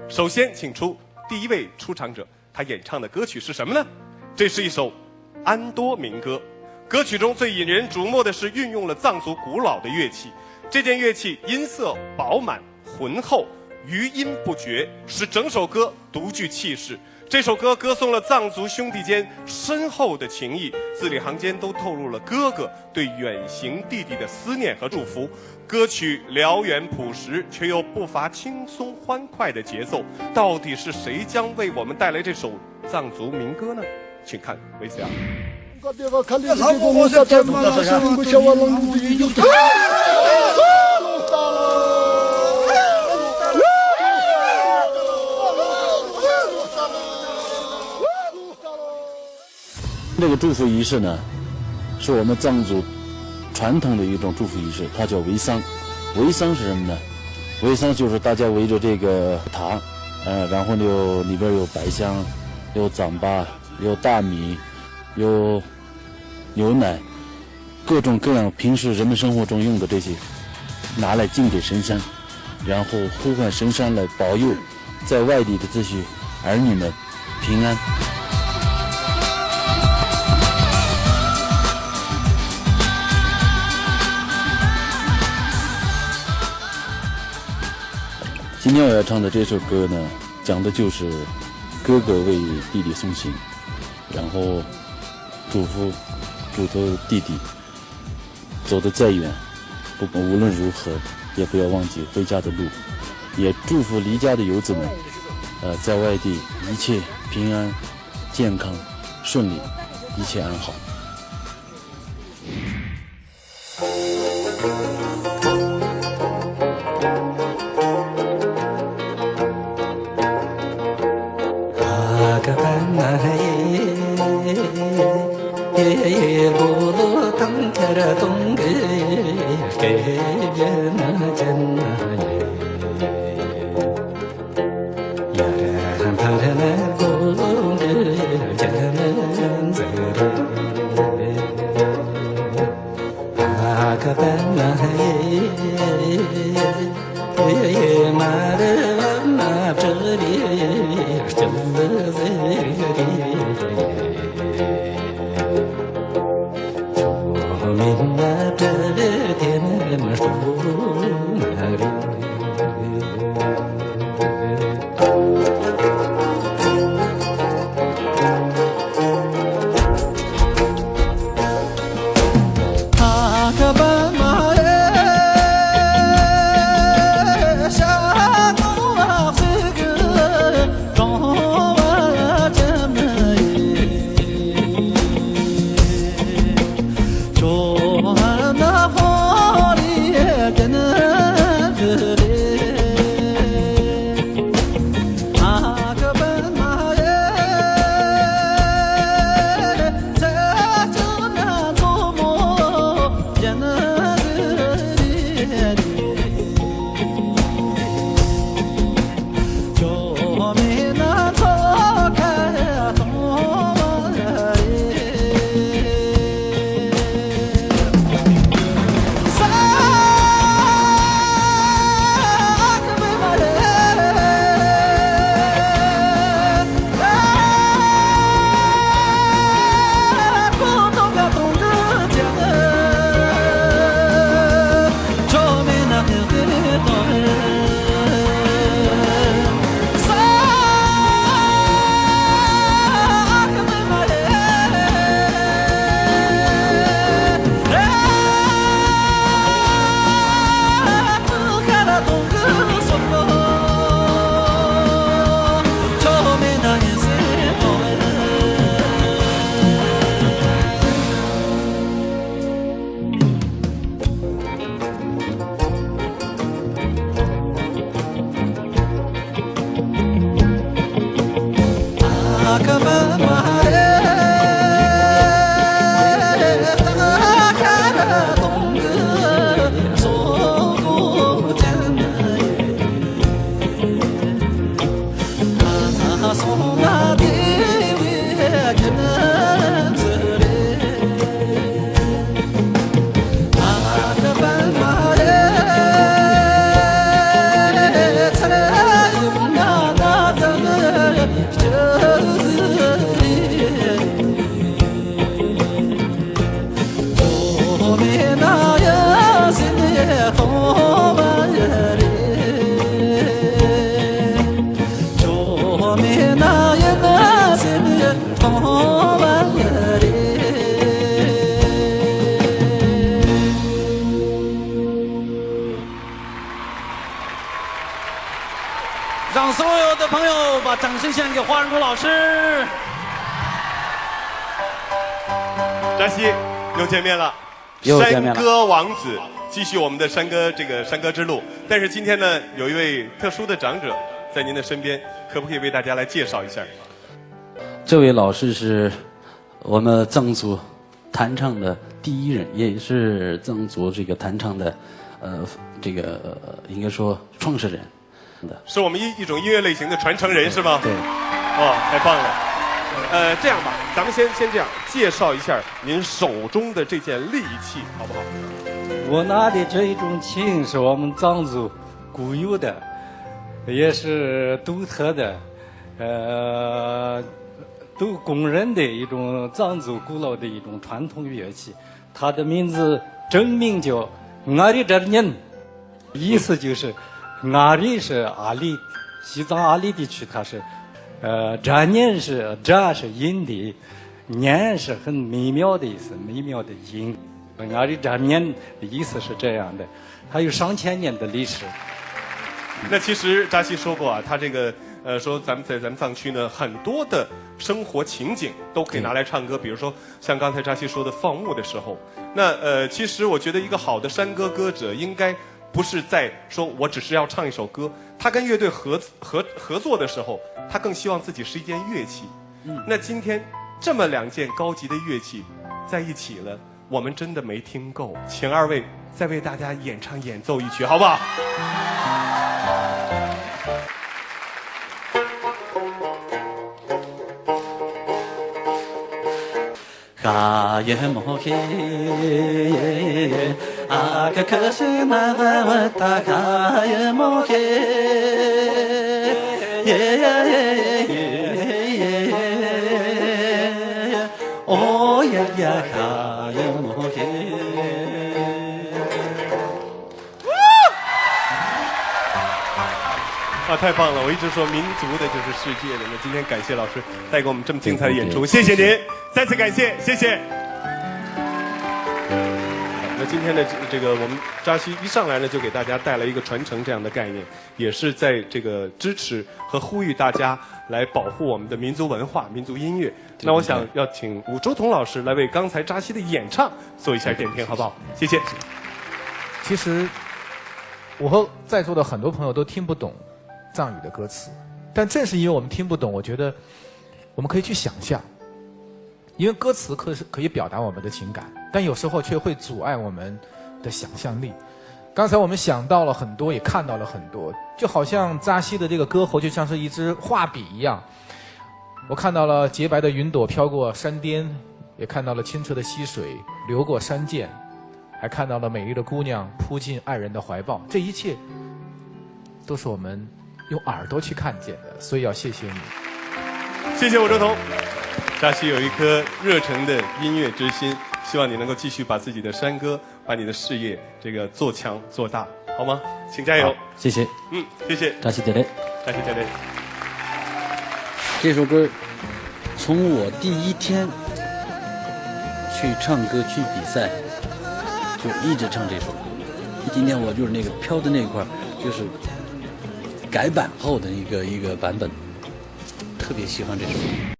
首先，请出第一位出场者，他演唱的歌曲是什么呢？这是一首安多民歌。歌曲中最引人瞩目的是运用了藏族古老的乐器，这件乐器音色饱满浑厚，余音不绝，使整首歌独具气势。这首歌歌颂了藏族兄弟间深厚的情谊，字里行间都透露了哥哥对远行弟弟的思念和祝福。歌曲辽远朴实，却又不乏轻松欢快的节奏。到底是谁将为我们带来这首藏族民歌呢？请看 VCR。这个祝福仪式呢，是我们藏族传统的一种祝福仪式，它叫围桑。围桑是什么呢？围桑就是大家围着这个塔，然后呢里边有百香，有糌粑，有大米，有牛奶，各种各样平时人们生活中用的这些，拿来敬给神山，然后呼唤神山来保佑在外地的这些儿女们平安。今天我要唱的这首歌呢，讲的就是哥哥为弟弟送行，然后嘱托弟弟走得再远，无论如何也不要忘记回家的路，也祝福离家的游子们，在外地一切平安、健康、顺利，一切安好。让所有的朋友把掌声献给华仁谷老师。扎西，又见面了，又见面了山歌王子，继续我们的山歌之路。但是今天呢，有一位特殊的长者在您的身边，可不可以为大家来介绍一下？这位老师是我们藏族弹唱的第一人，也是藏族这个弹唱的，应该说创始人。是我们一种音乐类型的传承人是吗？对。哦，太棒了。这样吧，咱们先这样介绍一下您手中的这件利器，好不好？我拿的这一种琴是我们藏族固有的，也是独特的，都公认的一种藏族古老的一种传统乐器。它的名字真名叫阿里扎念，意思就是阿里是阿里，西藏阿里地区它是，扎念是音的，念是很美妙的意思，美妙的音。阿里扎念的意思是这样的，它有上千年的历史。那其实扎西说过啊，他这个说咱们藏区呢，很多的生活情景都可以拿来唱歌，比如说像刚才扎西说的放牧的时候。那其实我觉得一个好的山歌歌者应该不是在说我只是要唱一首歌，他跟乐队合作的时候，他更希望自己是一件乐器。那今天这么两件高级的乐器在一起了，我们真的没听够，请二位再为大家演奏一曲，好不好？嘎耶摩嘿，阿克克西玛瓦瓦达嘎耶摩嘿，哦呀呀嘎耶摩嘿。啊，太棒了！我一直说民族的就是世界的。那今天感谢老师带给我们这么精彩的演出，谢谢您，再次感谢，谢谢。那今天的这个我们扎西一上来呢，就给大家带来一个传承这样的概念，也是在这个支持和呼吁大家来保护我们的民族文化、民族音乐。那我想要请武周彤老师来为刚才扎西的演唱做一下点评，好不好？谢谢。其实我和在座的很多朋友都听不懂藏语的歌词，但正是因为我们听不懂，我觉得我们可以去想象，因为歌词可以表达我们的情感，但有时候却会阻碍我们的想象力。刚才我们想到了很多，也看到了很多，就好像扎西的这个歌喉就像是一支画笔一样，我看到了洁白的云朵飘过山巅，也看到了清澈的溪水流过山涧，还看到了美丽的姑娘扑进爱人的怀抱，这一切都是我们用耳朵去看见的，所以要谢谢你。谢谢武周彤。扎西有一颗热诚的音乐之心，希望你能够继续把自己的山歌，把你的事业这个做强做大，好吗？请加油！谢谢。谢谢。扎西德勒，扎西德勒。这首歌从我第一天去唱歌去比赛，就一直唱这首歌。今天我就是那个飘的那块，就是改版后的一个版本，特别喜欢这首歌。